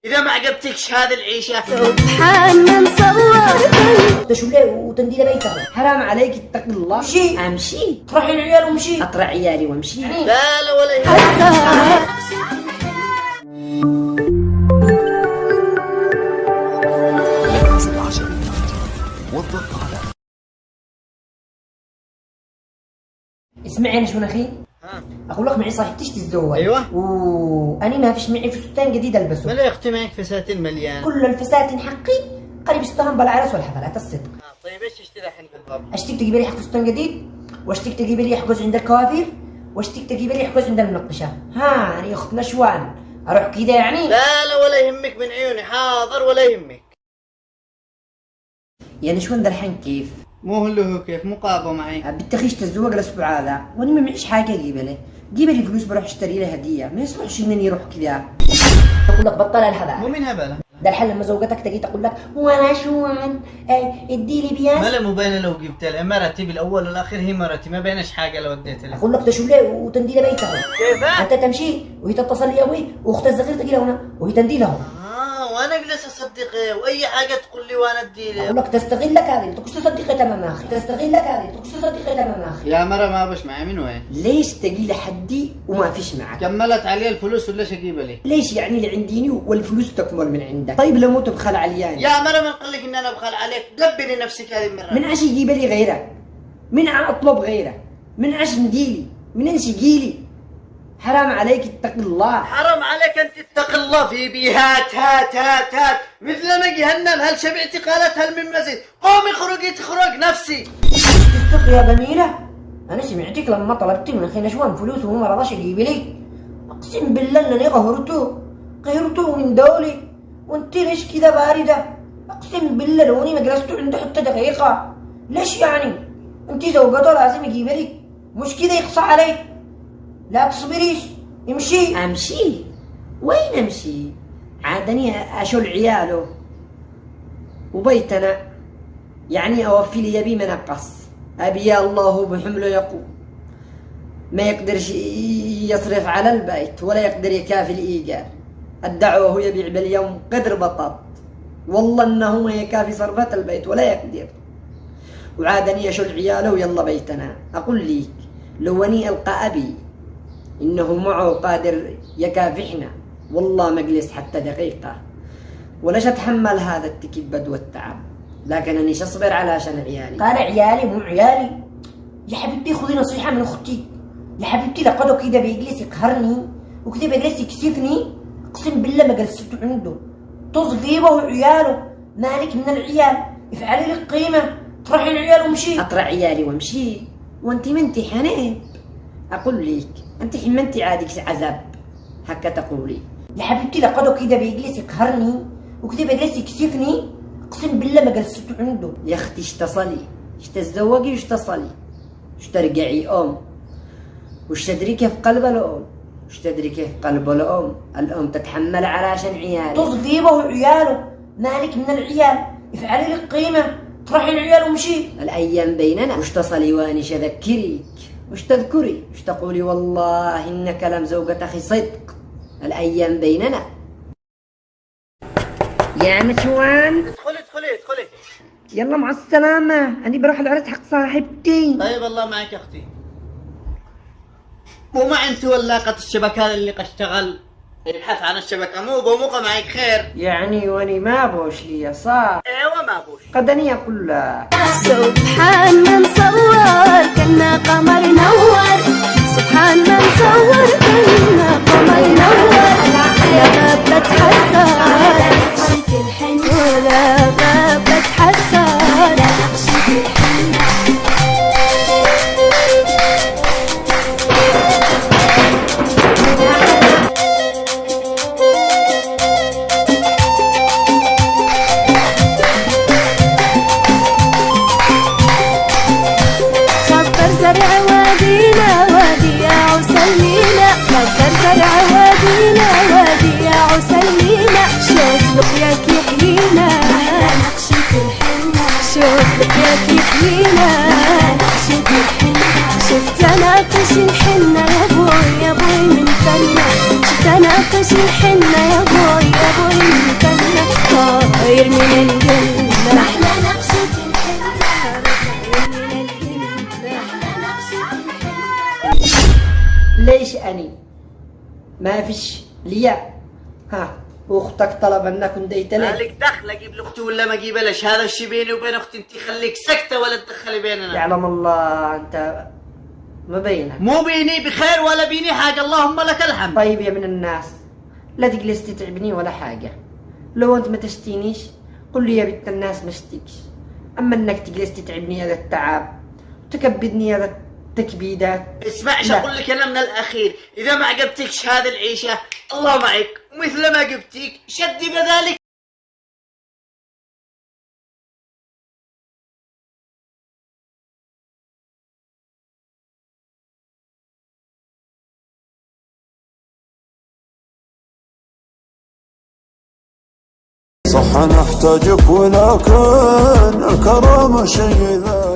إذا ما عجبتكش هذه العيشة سبحان من صور تشولي وتندي بيتها. حرام عليك اتق الله. امشي اطرحي العيال وامشي. اطرح عيالي وامشي. لا لا ولا اسمعي انا شو اخي؟ اقول لك معي صاحبتي تتزوج. ايوه. واني ما فيش معي فستان جديد البسه. ملا يا اختي معك فساتين مليان. كل الفساتين حقي قريب استهم بالعرس والحفلات الصدق. طيب ايش تشتري الحين بالضبط؟ اشتيك تجيبي لي حق فستان جديد؟ واشتيك تجيبي لي حجوز عند الكوافير؟ واشتيك تجيبي لي حجوز عند المنقشه؟ ها يا اخت نشوان اروح كده يعني؟ لا لا ولا يهمك من عيوني، حاضر ولا يهمك. يا نشوان ده الحين كيف؟ مو هو اللي هو كيف مقابه معي. بتخيش تتزوج الاسبوع هذا وانا ما معيش حاجه اجيبها له. جيب لي فلوس بروح اشتري له هديه، ما يصلحش انني يروح كذا. اقول لك بطل الهبل. مو من هبله. ده الحل لما زوجتك تجي تقول لك وانا شوان ادي لي بياس. ملا مو باينه لو جبت لها مرتي بالاول والاخير هي مرتي، ما بينش حاجه لو اديت لها. اقول لك تشولي وتندي له بيتها. كيف؟ انت تمشي وهي تتصل لي ابوي واختها الصغيره تجي لهنا وهي تندي لهم. وانا اجلس اصدقه واي حاجه تقول لي وانا ادي له. اقول لك تستغلك هذه تقص تصدقي تمام اخي. تستغلك هذه تقص تصدقي تمام اخي. يا مرة ما بش معي من وين؟ ليش تجي لحدي وما فيش معك؟ كملت عليه الفلوس ولا اجيبها لي؟ ليش يعني اللي عنديني والفلوس تكمل من عندك؟ طيب لو مو تبخل علياني. يا مرة ما نقول لك ان انا بخل عليك، قبلي نفسك هذه المرة. من عش يجيب لي غيره؟ من اطلب غيره؟ من عش نديلي؟ من انش يجيلي؟ حرام عليك اتق الله. حرام عليك انت اتق الله في بيهات هات مثل ما جهنم. هل شبعتي؟ قالت هل من مزيد؟ قومي خرجي تخرج نفسي. تستق يا جميلة، انا سمعتك لما طلبت من اخي نشوان فلوس وهو ما رضاش يجيب لي. اقسم بالله انني قهرته من دولي. وانت ليش كذا باردة؟ اقسم بالله لو اني ما جلست عنده حتى دقيقة. ليش يعني؟ انت زوجته لازم يجيب لي، مش كذا يقصى علي. لا تصبريش، امشي وين امشي؟ عادني اشول عياله وبيتنا يعني اوفي لي يبي منقص. ابي يا الله بحمله يقوم، ما يقدرش يصرف على البيت ولا يقدر يكافي الايجار. الدعوه هو يبيع باليوم قدر بطاط، والله انه ما يكافي صرفات البيت ولا يقدر. وعادني اشول عياله ويلا بيتنا. اقول ليك لو اني القى ابي إنه معه قادر يكافحنا والله ما أجلس حتى دقيقة ولاش أتحمل هذا التكبد والتعب، لكن أني أصبر علشان عيالي. قال عيالي مو عيالي. يا حبيبتي خذي نصيحة من أختي. يا حبيبتي لقد كده بيجلس يقهرني وكده بيجلس يكسفني. أقسم بالله ما جلست عنده تصغيبه وعياله. مالك من العيال؟ افعلي لي القيمة. اطرحي العيال وامشي. أطرح عيالي وامشي وانت منتي حنين. أقول ليك أنت حمنتي عادك عذاب هكا تقولي. يا حبيبتي لقد كده بيجلس يقهرني وكده بيجلس يكسفني. أقسم بالله ما جلست عنده. يا أختي اشتصلي، تتزوجي واشتصلي، ترجعي وش تدري كيف قلب الأم، وش تدري كيف قلب الأم تتحمل علشان عياله. تصغيبه وعياله. مالك من العيال؟ افعلي لي القيمة. اطرحي العيال وامشي. الأيام بيننا وش تصلي وانش أذكريك، وش تذكري، وش تقولي والله إن كلام زوجة أخي صدق. الأيام بيننا. يا نشوان ادخلي يلا مع السلامة، أنا بروح العرس حق صاحبتي. طيب الله معك يا أختي. مو ما انت ولاقة الشبكة اللي اشتغل يبحث عن الشبكة مو بومقة معك خير يعني واني ما بوش لي صح. ايوه ما بوش قدني اقول لا. سبحان من صور كنا قمر نور. سبحان من صور كنا قمر نور. لا غاب بتحسر نقشة الحنة، ولا غاب بتحسر نقشة الحنة. زرع وادينا وادي يا عسلينا. خضر زرع وادينا وادي يا عسلينا. شوف لقياك يحيينا نقشة الحنة. شوف لقياك يحيينا نقشة الحنة. شفت اناقش الحنة يا بوي من فنة. شفت اناقش الحنة يا بوي من ما فيش ليا. ها واختك طلب انك نديت لي. مالك دخل اجيب لاختي ولا ما اجيبلش؟ هذا الشي بيني وبين اختي، انت خليك سكته ولا تدخلي بيننا. يعلم الله انت ما بينك. مو بيني بخير ولا بيني حاجه، اللهم لك الحمد. طيب يا ابن الناس لا تجلس تتعبني ولا حاجة، لو انت ما تشتينيش قل لي يا بنت الناس ما اشتيكش، اما انك تجلس تتعبني هذا التعب وتكبدني هذا التكبيدات. اسمعش اقول لك انا من الاخير، اذا ما عجبتكش هذه العيشه الله معك، ومثل ما عجبتك شدي بذلك. صح نحتاجك ولكن الكرامة شيء ذا